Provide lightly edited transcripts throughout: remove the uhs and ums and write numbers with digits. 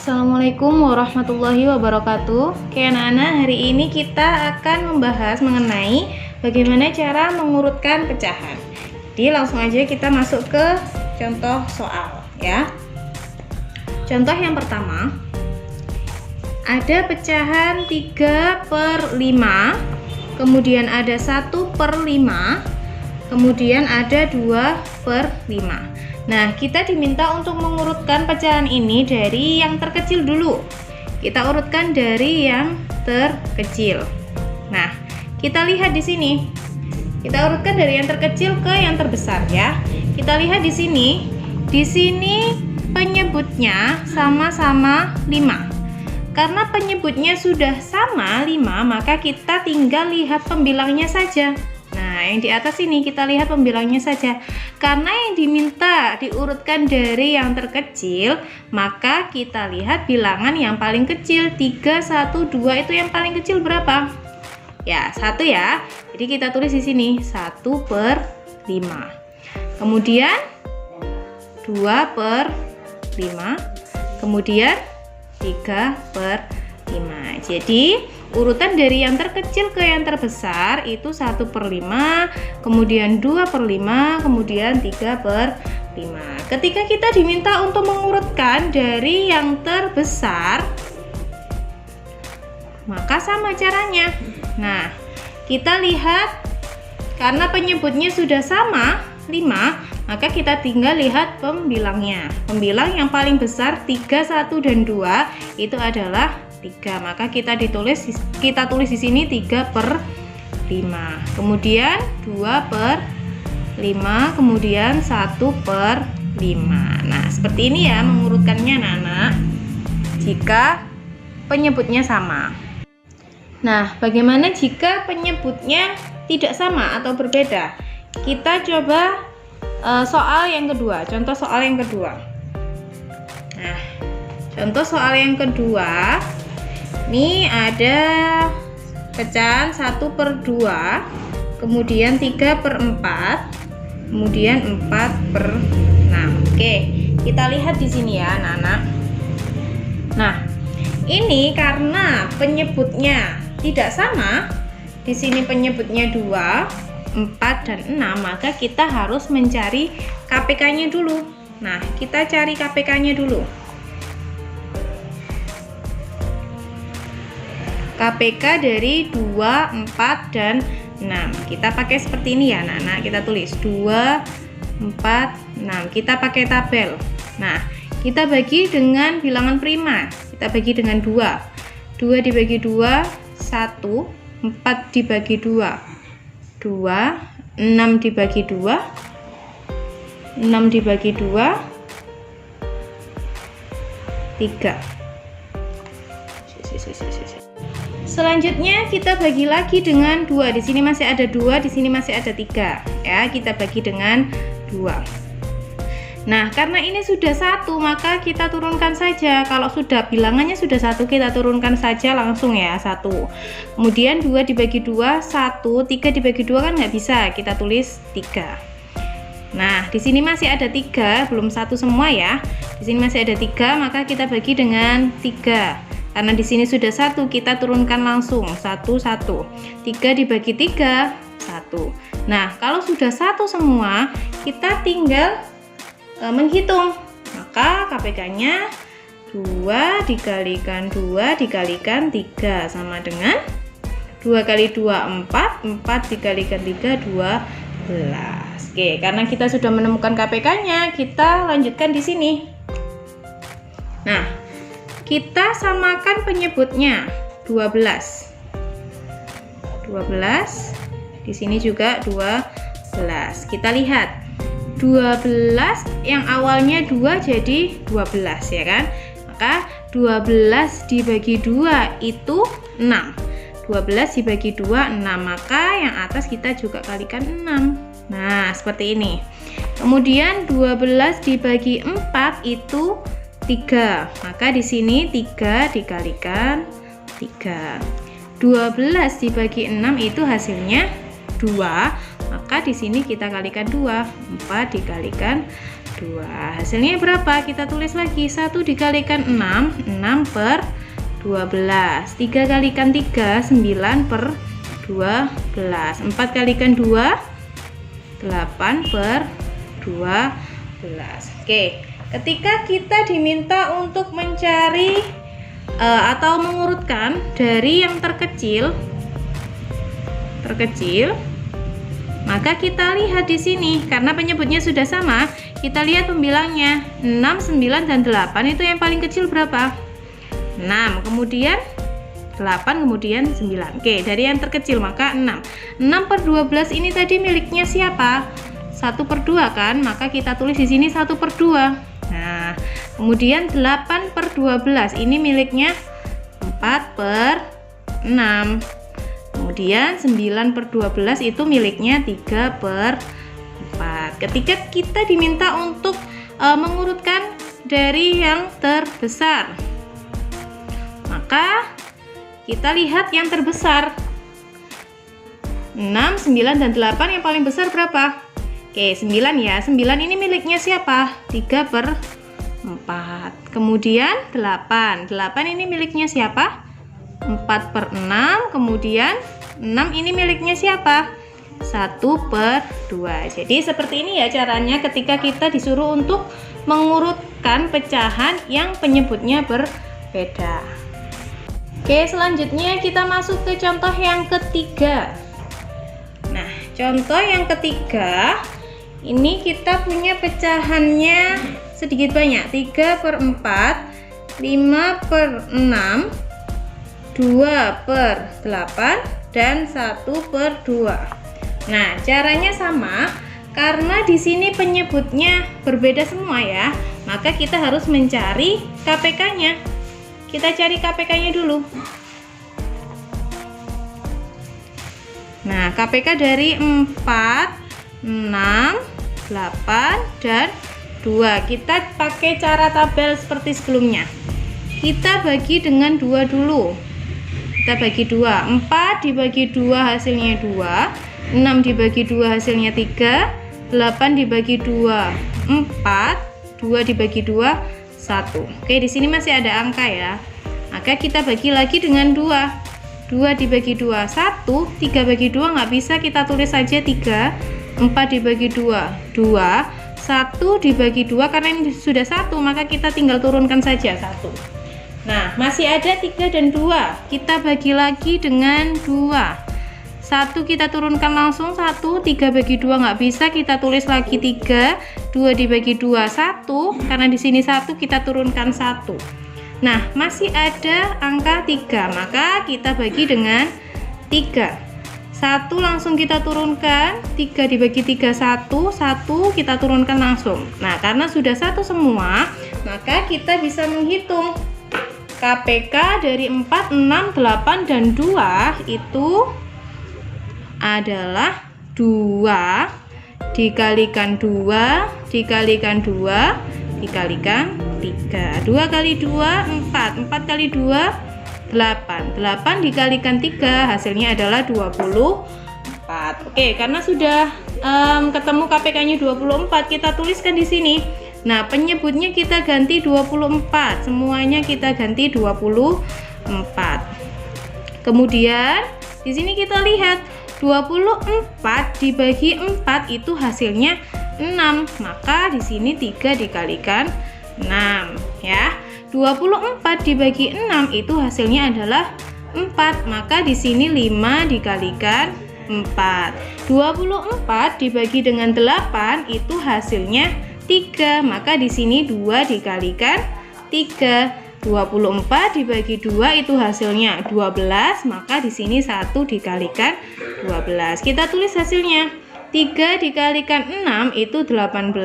Assalamualaikum warahmatullahi wabarakatuh. Oke anak-anak, hari ini kita akan membahas mengenai bagaimana cara mengurutkan pecahan. Jadi langsung aja kita masuk ke contoh soal ya. Contoh yang pertama, ada pecahan 3/5, kemudian ada 1/5, kemudian ada 2/5. Nah, kita diminta untuk mengurutkan pecahan ini dari yang terkecil dulu. Kita urutkan dari yang terkecil. Nah, kita lihat di sini. Kita urutkan dari yang terkecil ke yang terbesar ya. Kita lihat di sini. Di sini penyebutnya sama-sama 5. Karena penyebutnya sudah sama 5, maka kita tinggal lihat pembilangnya saja. Nah, yang di atas ini kita lihat pembilangnya saja. Karena yang diminta diurutkan dari yang terkecil, maka kita lihat bilangan yang paling kecil. 3, 1, 2 itu yang paling kecil berapa? Ya, 1 ya. Jadi kita tulis di sini 1/5. Kemudian 2/5. Kemudian 3/5. Jadi urutan dari yang terkecil ke yang terbesar itu 1/5, kemudian 2/5, kemudian 3/5. Ketika kita diminta untuk mengurutkan dari yang terbesar, maka sama caranya. Nah, kita lihat karena penyebutnya sudah sama 5, maka kita tinggal lihat pembilangnya. Pembilang yang paling besar 3, 1 dan 2 itu adalah 3. Maka kita tulis di sini 3/5. Kemudian 2/5, kemudian 1/5. Nah, seperti ini ya mengurutkannya anak-anak. Jika penyebutnya sama. Nah, bagaimana jika penyebutnya tidak sama atau berbeda? Kita coba soal yang kedua, contoh soal yang kedua. Nah, contoh soal yang kedua, ini ada pecahan 1/2, kemudian 3/4, kemudian 4/6. Oke, kita lihat di sini ya anak-anak. Nah, ini karena penyebutnya tidak sama, di sini penyebutnya 2, 4 dan 6, maka kita harus mencari KPK-nya dulu. Nah, kita cari KPK-nya dulu. KPK dari 2, 4 dan 6. Kita pakai seperti ini ya anak-anak. Kita tulis 2, 4, 6. Kita pakai tabel. Nah, kita bagi dengan bilangan prima. Kita bagi dengan 2. 2 dibagi 2, 1. 4 dibagi 2, 2. 6 dibagi 2, 6 dibagi 2, 3. Selanjutnya kita bagi lagi dengan 2. Di sini masih ada 2, di sini masih ada 3. Ya, kita bagi dengan 2. Nah, karena ini sudah 1, maka kita turunkan saja. Kalau sudah bilangannya sudah 1, kita turunkan saja langsung ya, 1. Kemudian 2 dibagi 2, 1. 3 dibagi 2 kan nggak bisa, kita tulis 3. Nah, di sini masih ada 3, belum 1 semua ya. Di sini masih ada 3, maka kita bagi dengan 3. Karena di sini sudah 1, kita turunkan langsung 1, 1. 3 dibagi 3, 1. Nah, kalau sudah 1 semua, kita tinggal menghitung. Maka KPK-nya 2 dikalikan 2 dikalikan 3 sama dengan 2 kali 2, 4. 4 dikalikan 3, 12. Oke, karena kita sudah menemukan KPK-nya, kita lanjutkan di sini. Nah, kita samakan penyebutnya 12. 12. Di sini juga 12. Kita lihat 12 yang awalnya 2 jadi 12 ya kan. Maka 12 dibagi 2 itu 6. 12 dibagi 2 6. Maka yang atas kita juga kalikan 6. Nah, seperti ini. Kemudian 12 dibagi 4 itu 3. Maka di sini 3 dikalikan 3. 12 dibagi 6 itu hasilnya 2. Maka di sini kita kalikan 2. 4 dikalikan 2. Hasilnya berapa? Kita tulis lagi, 1 dikalikan 6, 6 per 12. 3 kalikan 3, 9 per 12. 4 kalikan 2, 8 per 12. Oke, ketika kita diminta untuk mencari atau mengurutkan dari yang terkecil, maka kita lihat di sini, karena penyebutnya sudah sama, kita lihat pembilangnya 6, 9, dan 8. Itu yang paling kecil berapa? 6, kemudian 8, kemudian 9. Oke, dari yang terkecil maka 6. 6 per 12 ini tadi miliknya siapa? 1 per 2 kan? Maka kita tulis di sini 1 per 2. Nah, kemudian 8 per 12 ini miliknya 4 per 6. Kemudian 9 per 12 itu miliknya 3 per 4. Ketika kita diminta untuk mengurutkan dari yang terbesar, maka kita lihat yang terbesar. 6, 9, dan 8 yang paling besar berapa? Oke, 9 ya. 9 ini miliknya siapa? 3 per 4. Kemudian 8. 8 ini miliknya siapa? 4 per 6. Kemudian 6 ini miliknya siapa? 1 per 2. Jadi seperti ini ya caranya ketika kita disuruh untuk mengurutkan pecahan yang penyebutnya berbeda. Oke, selanjutnya kita masuk ke contoh yang ketiga. Nah, contoh yang ketiga ini kita punya pecahannya sedikit banyak, 3 per 4, 5 per 6, 2 per 8, dan 1 per 2. Nah, caranya sama, karena di sini penyebutnya berbeda semua ya, maka kita harus mencari KPK-nya. Kita cari KPK-nya dulu. Nah, KPK dari 4, 6, 8, dan 2. Kita pakai cara tabel seperti sebelumnya. Kita bagi dengan 2 dulu. Kita bagi 2. 4 dibagi 2 hasilnya 2. 6 dibagi 2 hasilnya 3. 8 dibagi 2, 4. 2 dibagi 2, 1. Oke, di sini masih ada angka ya. Maka kita bagi lagi dengan 2. 2 dibagi 2, 1. 3 bagi 2 nggak bisa, kita tulis saja 3. 4 dibagi 2, 2. 1 dibagi 2, karena ini sudah 1, maka kita tinggal turunkan saja 1. Nah, masih ada 3 dan 2. Kita bagi lagi dengan 2. 1 kita turunkan langsung 1. 3 bagi 2 nggak bisa, kita tulis lagi 3. 2 dibagi 2, 1. Karena di sini 1, kita turunkan 1. Nah, masih ada angka 3, maka kita bagi dengan 3. 1 langsung kita turunkan, 3 dibagi 3, 1. 1 kita turunkan langsung. Nah, karena sudah 1 semua, maka kita bisa menghitung KPK dari 4, 6, 8, dan 2 itu adalah 2 dikalikan 2 dikalikan 2 dikalikan 3. 2 kali 2, 4. 4 kali 2, 8. 8 dikalikan 3 hasilnya adalah 24. Oke, karena sudah ketemu KPK-nya 24, kita tuliskan di sini. Nah, penyebutnya kita ganti 24. Semuanya kita ganti 24. Kemudian di sini kita lihat 24 dibagi 4 itu hasilnya 6. Maka di sini 3 dikalikan 6 ya. 24 dibagi 6 itu hasilnya adalah 4. Maka di sini 5 dikalikan 4. 24 dibagi dengan 8 itu hasilnya 3. Maka di sini 2 dikalikan 3. 24 dibagi 2 itu hasilnya 12, maka di sini 1 dikalikan 12. Kita tulis hasilnya. 3 dikalikan 6 itu 18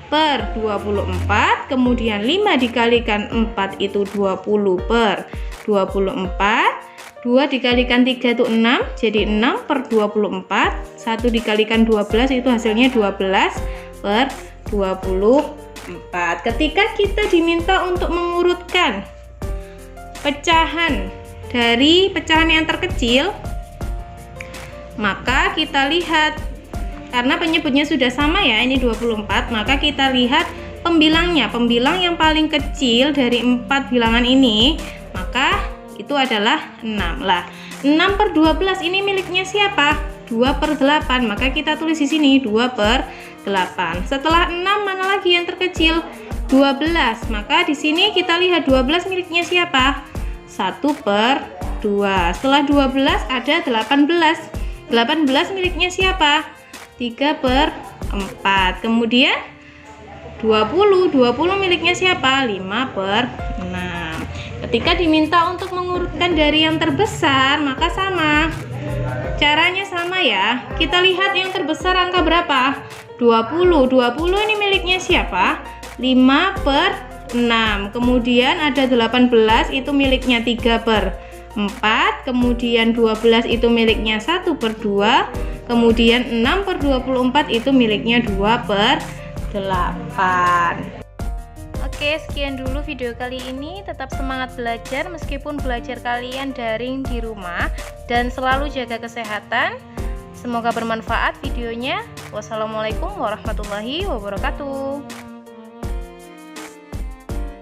per 24, kemudian 5 dikalikan 4 itu 20 per 24. 2 dikalikan 3 itu 6, jadi 6 per 24. 1 dikalikan 12 itu hasilnya 12 per 24. Ketika kita diminta untuk mengurutkan pecahan dari pecahan yang terkecil, maka kita lihat Karena penyebutnya sudah sama ya, ini 24, maka kita lihat pembilangnya. Pembilang yang paling kecil dari 4 bilangan ini, maka itu adalah 6 lah. 6 per 12 ini miliknya siapa? 2 per 8, maka kita tulis di sini 2 per 8. Setelah 6 mana lagi yang terkecil? 12, maka di sini kita lihat 12 miliknya siapa? 1 per 2. Setelah 12 ada 18. 18 miliknya siapa? 3 per 4. Kemudian 20 miliknya siapa? 5 per 6. Ketika diminta untuk mengurutkan dari yang terbesar, maka sama. Caranya sama ya. Kita lihat yang terbesar angka berapa? 20. 20 ini miliknya siapa? 5 per 6. Kemudian ada 18, itu miliknya 3 per 4. Kemudian 12 itu miliknya 1 per 2. Kemudian 6 per 24 itu miliknya 2 per 8. Oke, sekian dulu video kali ini. Tetap semangat belajar meskipun belajar kalian daring di rumah, dan selalu jaga kesehatan. Semoga bermanfaat videonya. Wassalamualaikum warahmatullahi wabarakatuh.